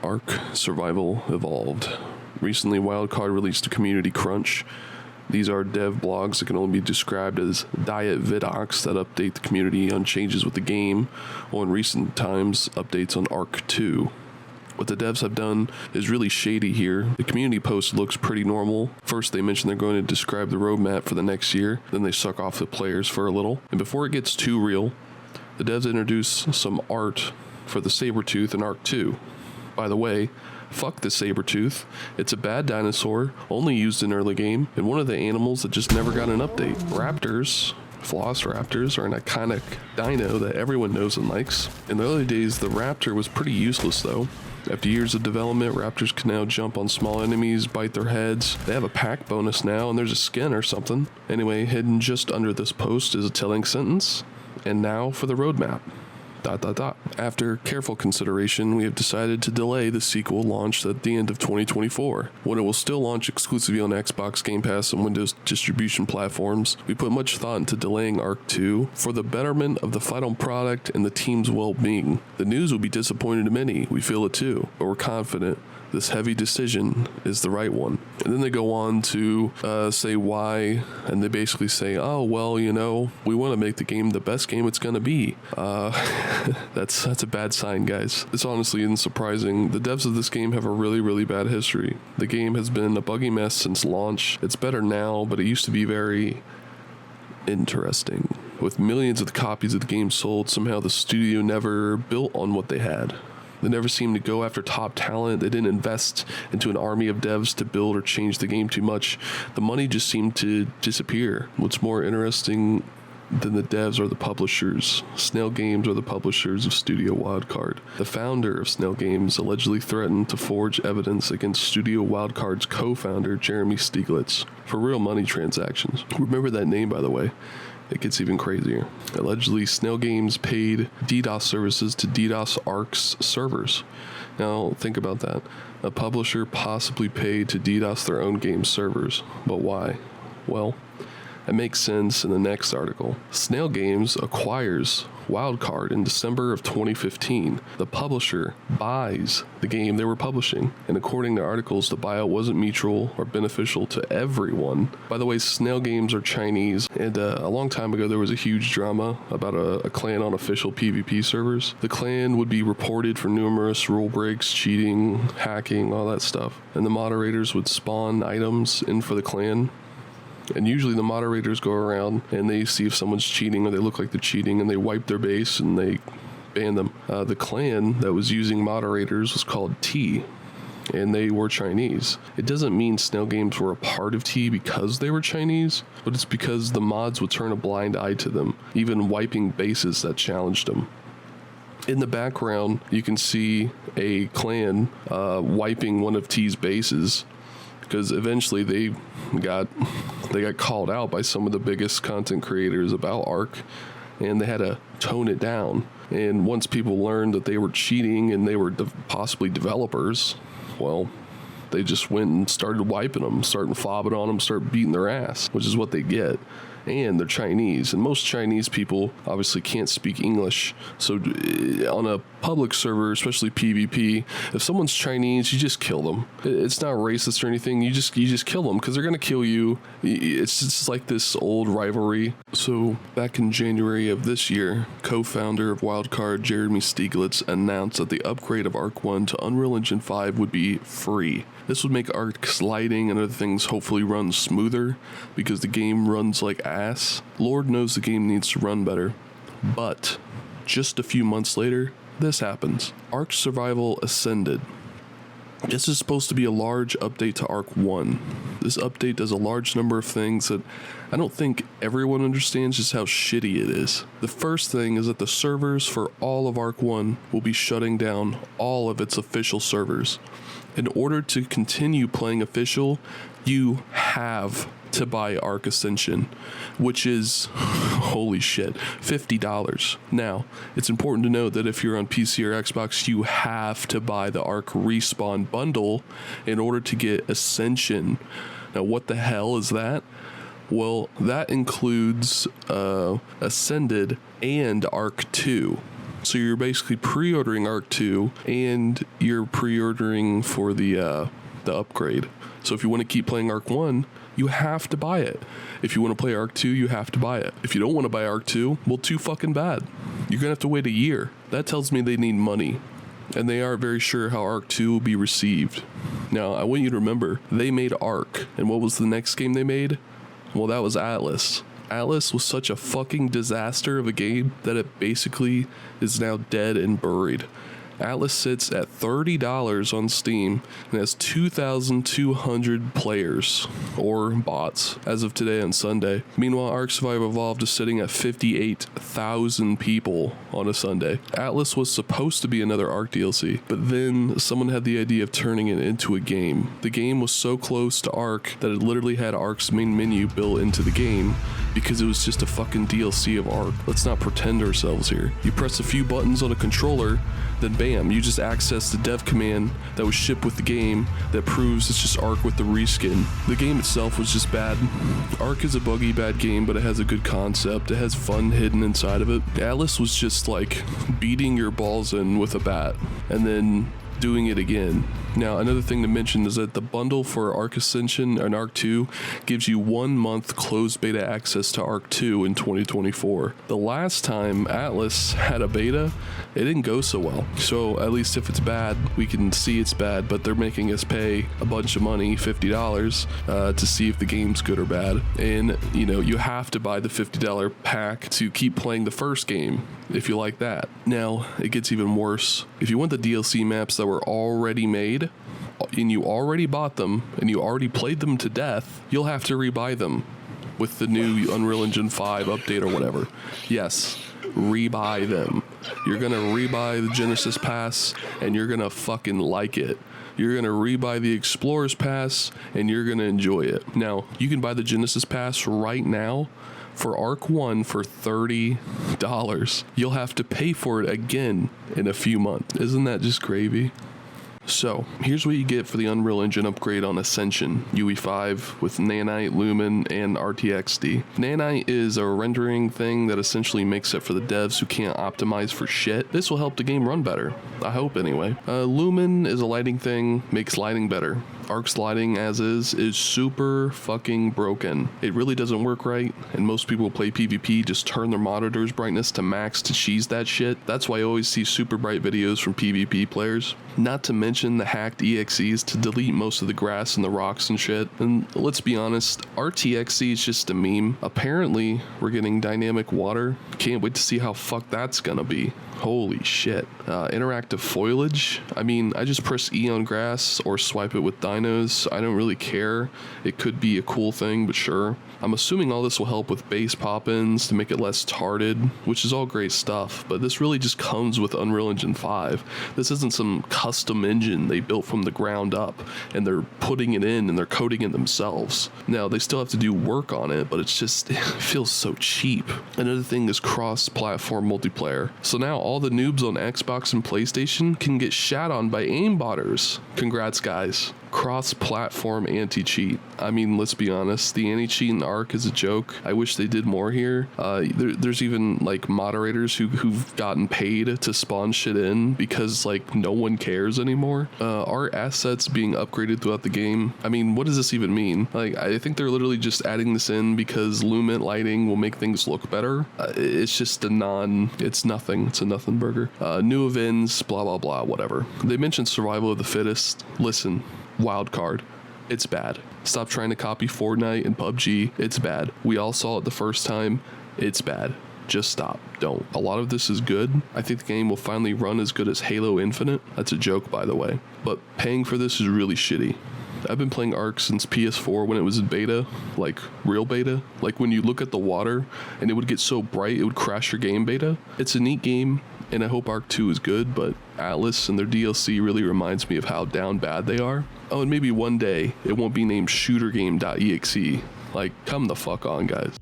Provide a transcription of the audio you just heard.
Ark Survival Evolved. Recently, Wildcard released a community crunch. These are dev blogs that can only be described as diet vidocs that update the community on changes with the game, or in recent times, updates on Ark 2. What the devs have done is really shady here. The community post looks pretty normal. First, they mention they're going to describe the roadmap for the next year, then they suck off the players for a little. And before it gets too real, the devs introduce some art for the Sabertooth in Ark 2. By the way, fuck the Sabertooth. It's a bad dinosaur, only used in early game, and one of the animals that just never got an update. Raptors, Velociraptors, are an iconic dino that everyone knows and likes. In the early days, the raptor was pretty useless though. After years of development, raptors can now jump on small enemies, bite their heads. They have a pack bonus now, and there's a skin or something. Anyway, hidden just under this post is a telling sentence. And now for the roadmap. ... After careful consideration, we have decided to delay the sequel launch at the end of 2024. When it will still launch exclusively on Xbox Game Pass and Windows distribution platforms, we put much thought into delaying Ark 2 for the betterment of the final product and the team's well-being. The news will be disappointing to many, we feel it too, but we're confident this heavy decision is the right one. And then they go on to say why, and they basically say, oh, well, you know, we want to make the game the best game it's going to be. That's a bad sign, guys. It's honestly unsurprising. The devs of this game have a really, really bad history. The game has been a buggy mess since launch. It's better now, but it used to be very interesting. With millions of the copies of the game sold, somehow the studio never built on what they had. They never seemed to go after top talent. They didn't invest into an army of devs to build or change the game too much. The money just seemed to disappear. What's more interesting than the devs are the publishers. Snail Games are the publishers of Studio Wildcard. The founder of Snail Games allegedly threatened to forge evidence against Studio Wildcard's co-founder, Jeremy Stieglitz, for real money transactions. Remember that name, by the way. It gets even crazier. Allegedly, Snail Games paid DDoS services to DDoS Ark's servers. Now, think about that. A publisher possibly paid to DDoS their own game servers. But why? Well, it makes sense in the next article. Snail Games acquires Wildcard in December of 2015. The publisher buys the game they were publishing, and according to articles, the buyout wasn't mutual or beneficial to everyone. By the way, Snail Games are Chinese, and a long time ago there was a huge drama about a clan on official PvP servers. The clan would be reported for numerous rule breaks, cheating, hacking, all that stuff, and the moderators would spawn items in for the clan. And usually the moderators go around and they see if someone's cheating or they look like they're cheating, and they wipe their base and they ban them. The clan that was using moderators was called T, and they were Chinese. It doesn't mean Snail Games were a part of T because they were Chinese, but it's because the mods would turn a blind eye to them, even wiping bases that challenged them. In the background, you can see a clan wiping one of T's bases, because eventually they got called out by some of the biggest content creators about Ark, and they had to tone it down. And once people learned that they were cheating and they were possibly developers, well, they just went and started wiping them, starting fobbing on them, start beating their ass, which is what they get. And they're Chinese, and most Chinese people obviously can't speak English. So on a public server, especially PvP, if someone's Chinese, you just kill them. It's not racist or anything. You just kill them because they're gonna kill you. It's just like this old rivalry. So back in January of this year, co-founder of Wildcard, Jeremy Stieglitz, announced that the upgrade of Ark 1 to Unreal Engine 5 would be free. This would make Ark sliding and other things hopefully run smoother, because the game runs like ass. Lord knows the game needs to run better. But just a few months later, this happens. Ark Survival Ascended. This is supposed to be a large update to Ark 1. This update does a large number of things that I don't think everyone understands just how shitty it is. The first thing is that the servers for all of Ark 1 will be shutting down all of its official servers. In order to continue playing official, you have to buy Ark Ascension, which is, holy shit, $50. Now, it's important to note that if you're on PC or Xbox, you have to buy the Ark Respawn bundle in order to get Ascension. Now, what the hell is that? Well, that includes Ascended and Ark 2. So you're basically pre-ordering Arc 2 and you're pre-ordering for the upgrade. So if you want to keep playing Arc 1, you have to buy it. If you want to play Arc 2, you have to buy it. If you don't want to buy Arc 2, well, too fucking bad. You're gonna have to wait a year. That tells me they need money, and they aren't very sure how Arc 2 will be received. Now, I want you to remember, they made Arc, and what was the next game they made? Well, that was Atlas. Atlas was such a fucking disaster of a game that it basically is now dead and buried. Atlas sits at $30 on Steam and has 2,200 players, or bots, as of today on Sunday. Meanwhile, Ark Survival Evolved is sitting at 58,000 people on a Sunday. Atlas was supposed to be another Ark DLC, but then someone had the idea of turning it into a game. The game was so close to Ark that it literally had Ark's main menu built into the game, because it was just a fucking DLC of Ark. Let's not pretend ourselves here. You press a few buttons on a controller, then bam, you just access the dev command that was shipped with the game that proves it's just Ark with the reskin. The game itself was just bad. Ark is a buggy bad game, but it has a good concept. It has fun hidden inside of it. Atlas was just like beating your balls in with a bat and then doing it again. Now, another thing to mention is that the bundle for Ark Ascension and Ark 2 gives you 1 month closed beta access to Ark 2 in 2024. The last time Atlas had a beta, it didn't go so well. So at least if it's bad, we can see it's bad, but they're making us pay a bunch of money, $50, to see if the game's good or bad. And, you know, you have to buy the $50 pack to keep playing the first game, if you like that. Now, it gets even worse. If you want the DLC maps that were already made, and you already bought them, and you already played them to death, you'll have to rebuy them with the new Unreal Engine 5 update or whatever. Yes, rebuy them. You're gonna rebuy the Genesis Pass, and you're gonna fucking like it. You're gonna rebuy the Explorer's Pass, and you're gonna enjoy it. Now, you can buy the Genesis Pass right now for Ark 1 for $30. You'll have to pay for it again in a few months. Isn't that just gravy? So, here's what you get for the Unreal Engine upgrade on Ascension, UE5 with Nanite, Lumen, and RTXD. Nanite is a rendering thing that essentially makes it for the devs who can't optimize for shit. This will help the game run better. I hope anyway. Lumen is a lighting thing, makes lighting better. Ark's lighting as is super fucking broken. It really doesn't work right, and most people who play PvP just turn their monitor's brightness to max to cheese that shit. That's why I always see super bright videos from PvP players. Not to mention the hacked EXEs to delete most of the grass and the rocks and shit. And let's be honest, RTXE is just a meme. Apparently, we're getting dynamic water. Can't wait to see how fucked that's gonna be. Holy shit. Interactive foliage. I mean, I just press E on grass or swipe it with dinos. I don't really care. It could be a cool thing, but sure. I'm assuming all this will help with base pop-ins to make it less tarded, which is all great stuff, but this really just comes with Unreal Engine 5. This isn't some custom engine they built from the ground up, and they're putting it in and they're coding it themselves. Now, they still have to do work on it, but it feels so cheap. Another thing is cross-platform multiplayer. So now all the noobs on Xbox and PlayStation can get shat on by aimbotters. Congrats, guys. Cross-platform anti-cheat. I mean, let's be honest, the anti-cheat in Ark is a joke. I wish they did more here. There's even like moderators who've gotten paid to spawn shit in because like no one cares anymore. Our assets being upgraded throughout the game. I mean, what does this even mean? Like, I think they're literally just adding this in because Lumen lighting will make things look better. It's just it's nothing. It's a nothing burger. New events, blah, blah, blah, whatever. They mentioned survival of the fittest. Listen, Wildcard, it's bad. Stop trying to copy Fortnite and PUBG. It's bad. We all saw it the first time. It's bad. Just stop. Don't. A lot of this is good. I think the game will finally run as good as Halo Infinite. That's a joke, by the way. But paying for this is really shitty. I've been playing Ark since PS4 when it was in beta, like real beta. Like when you look at the water and it would get so bright it would crash your game beta. It's a neat game, and I hope Ark 2 is good, but Atlas and their DLC really reminds me of how down bad they are. Oh, and maybe one day it won't be named game.exe. Like, come the fuck on, guys.